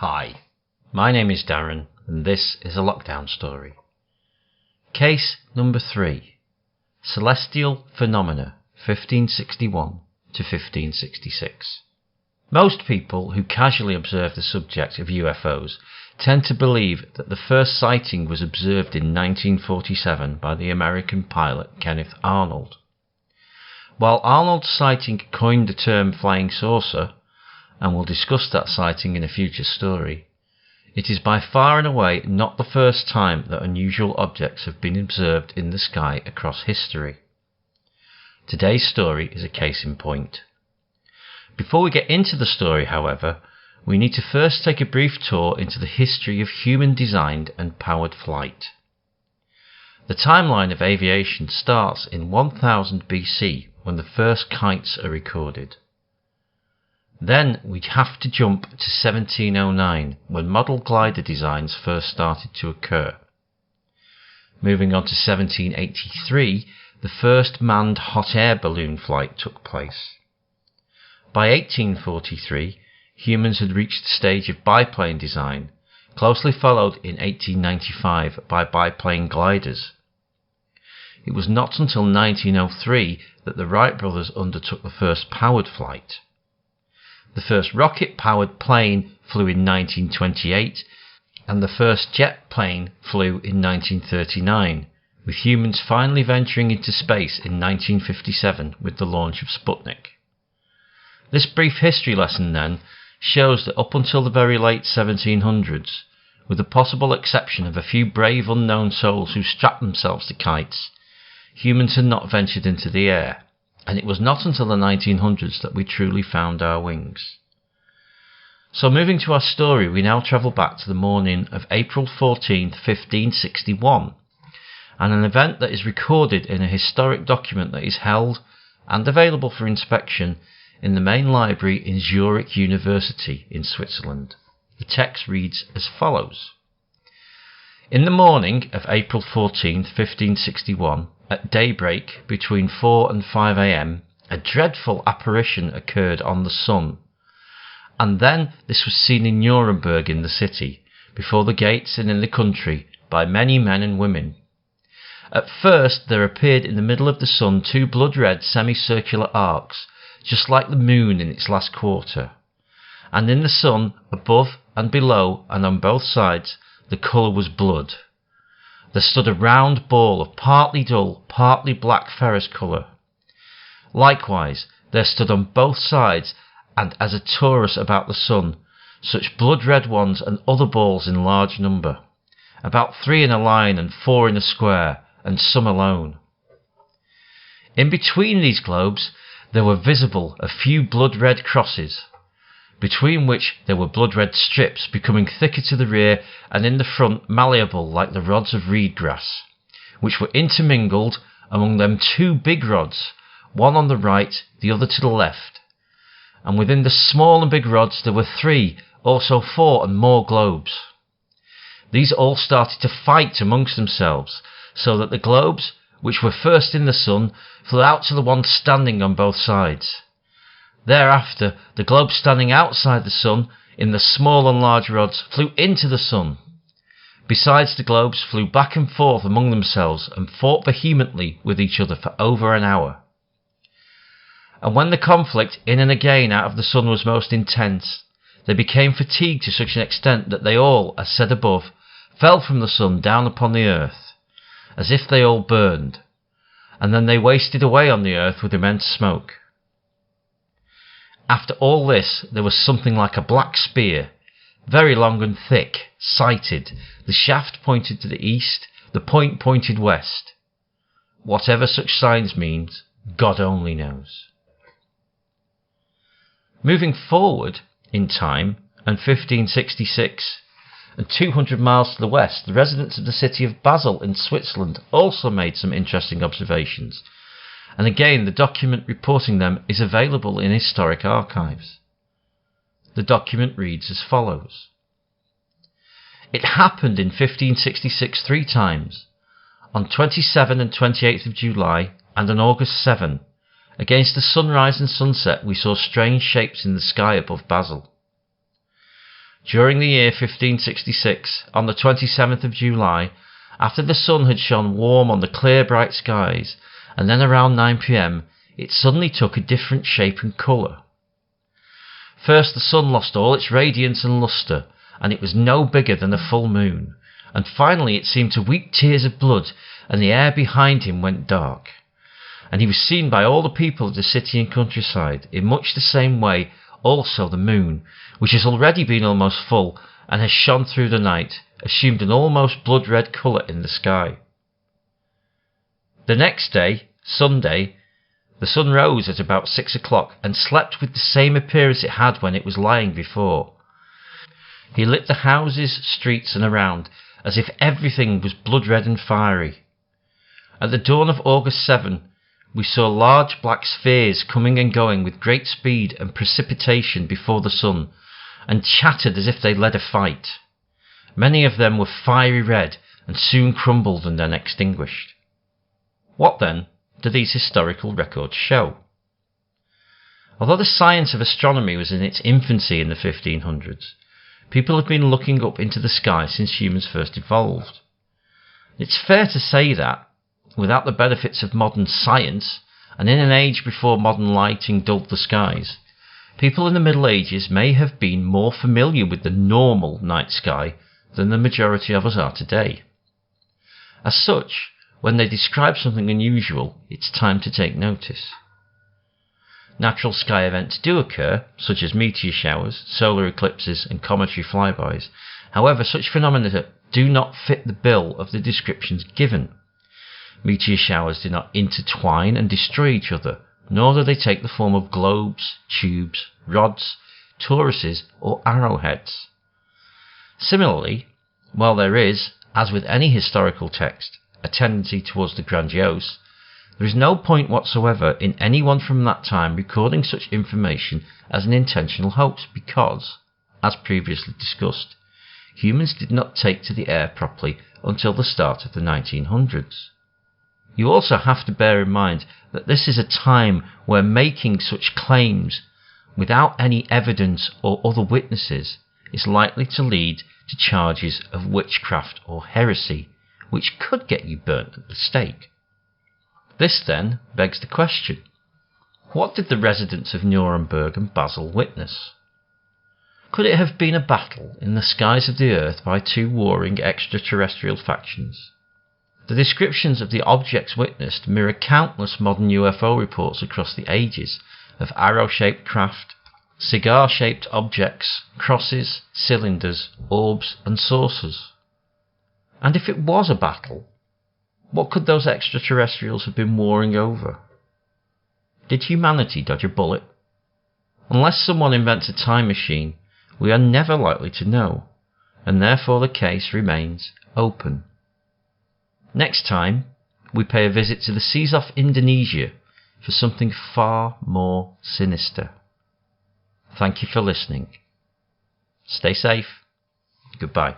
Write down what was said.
Hi, my name is Darren, and this is a lockdown story. Case number 3. Celestial Phenomena, 1561 to 1566. Most people who casually observe the subject of UFOs tend to believe that the first sighting was observed in 1947 by the American pilot Kenneth Arnold. While Arnold's sighting coined the term flying saucer, and we'll discuss that sighting in a future story, it is by far and away not the first time that unusual objects have been observed in the sky across history. Today's story is a case in point. Before we get into the story, however, we need to first take a brief tour into the history of human-designed and powered flight. The timeline of aviation starts in 1000 BC, when the first kites are recorded. Then we'd have to jump to 1709, when model glider designs first started to occur. Moving on to 1783, the first manned hot air balloon flight took place. By 1843, humans had reached the stage of biplane design, closely followed in 1895 by biplane gliders. It was not until 1903 that the Wright brothers undertook the first powered flight. The first rocket-powered plane flew in 1928, and the first jet plane flew in 1939, with humans finally venturing into space in 1957 with the launch of Sputnik. This brief history lesson, then, shows that up until the very late 1700s, with the possible exception of a few brave unknown souls who strapped themselves to kites, humans had not ventured into the air, and it was not until the 1900s that we truly found our wings. So moving to our story, we now travel back to the morning of April 14, 1561, and an event that is recorded in a historic document that is held and available for inspection in the main library in Zurich University in Switzerland. The text reads as follows. In the morning of April 14, 1561, at daybreak between 4 and 5 a.m, a dreadful apparition occurred on the sun, and then this was seen in Nuremburg in the city, before the gates and in the country, by many men and women. At first there appeared in the middle of the sun 2 blood-red semicircular arcs, just like the moon in its last quarter, and in the sun, above and below and on both sides, the colour was blood. There stood a round ball of partly dull, partly black ferrous colour. Likewise, there stood on both sides, and as a torus about the sun, such blood-red ones and other balls in large number, about 3 in a line and 4 in a square, and some alone. In between these globes there were visible a few blood-red crosses, between which there were blood-red strips becoming thicker to the rear and in the front malleable like the rods of reed grass, which were intermingled among them 2 big rods, one on the right, the other to the left, and within the small and big rods there were 3, also 4 and more globes. These all started to fight amongst themselves, so that the globes, which were first in the sun, flew out to the one standing on both sides. Thereafter, the globes standing outside the sun, in the small and large rods, flew into the sun. Besides, the globes flew back and forth among themselves and fought vehemently with each other for over an hour. And when the conflict in and again out of the sun was most intense, they became fatigued to such an extent that they all, as said above, fell from the sun down upon the earth, as if they all burned, and then they wasted away on the earth with immense smoke. After all this, there was something like a black spear, very long and thick, sighted. The shaft pointed to the east, the point pointed west. Whatever such signs means, God only knows. Moving forward in time, and 1566, and 200 miles to the west, the residents of the city of Basel in Switzerland also made some interesting observations, and again the document reporting them is available in historic archives. The document reads as follows. It happened in 1566 3 times, on 27 and 28th of July and on August 7. Against the sunrise and sunset we saw strange shapes in the sky above Basel. During the year 1566, on the 27th of July, after the sun had shone warm on the clear bright skies, and then around 9 p.m, it suddenly took a different shape and colour. First the sun lost all its radiance and lustre, and it was no bigger than a full moon, and finally it seemed to weep tears of blood, and the air behind him went dark. And he was seen by all the people of the city and countryside, in much the same way also the moon, which has already been almost full, and has shone through the night, assumed an almost blood-red colour in the sky. The next day, Sunday, the sun rose at about 6 o'clock, and slept with the same appearance it had when it was lying before. He lit the houses, streets, and around, as if everything was blood-red and fiery. At the dawn of August 7, we saw large black spheres coming and going with great speed and precipitation before the sun, and chattered as if they led a fight. Many of them were fiery red, and soon crumbled and then extinguished. What, then, do these historical records show? Although the science of astronomy was in its infancy in the 1500s, people have been looking up into the sky since humans first evolved. It's fair to say that, without the benefits of modern science, and in an age before modern lighting dulled the skies, people in the Middle Ages may have been more familiar with the normal night sky than the majority of us are today. As such, when they describe something unusual, it's time to take notice. Natural sky events do occur, such as meteor showers, solar eclipses, and cometary flybys. However, such phenomena do not fit the bill of the descriptions given. Meteor showers do not intertwine and destroy each other, nor do they take the form of globes, tubes, rods, toruses, or arrowheads. Similarly, while there is, as with any historical text, a tendency towards the grandiose, there is no point whatsoever in anyone from that time recording such information as an intentional hoax because, as previously discussed, humans did not take to the air properly until the start of the 1900s. You also have to bear in mind that this is a time where making such claims without any evidence or other witnesses is likely to lead to charges of witchcraft or heresy, which could get you burnt at the stake. This then begs the question, what did the residents of Nuremburg and Basel witness? Could it have been a battle in the skies of the earth by two warring extraterrestrial factions? The descriptions of the objects witnessed mirror countless modern UFO reports across the ages of arrow-shaped craft, cigar-shaped objects, crosses, cylinders, orbs, and saucers. And if it was a battle, what could those extraterrestrials have been warring over? Did humanity dodge a bullet? Unless someone invents a time machine, we are never likely to know, and therefore the case remains open. Next time, we pay a visit to the seas off Indonesia for something far more sinister. Thank you for listening. Stay safe. Goodbye.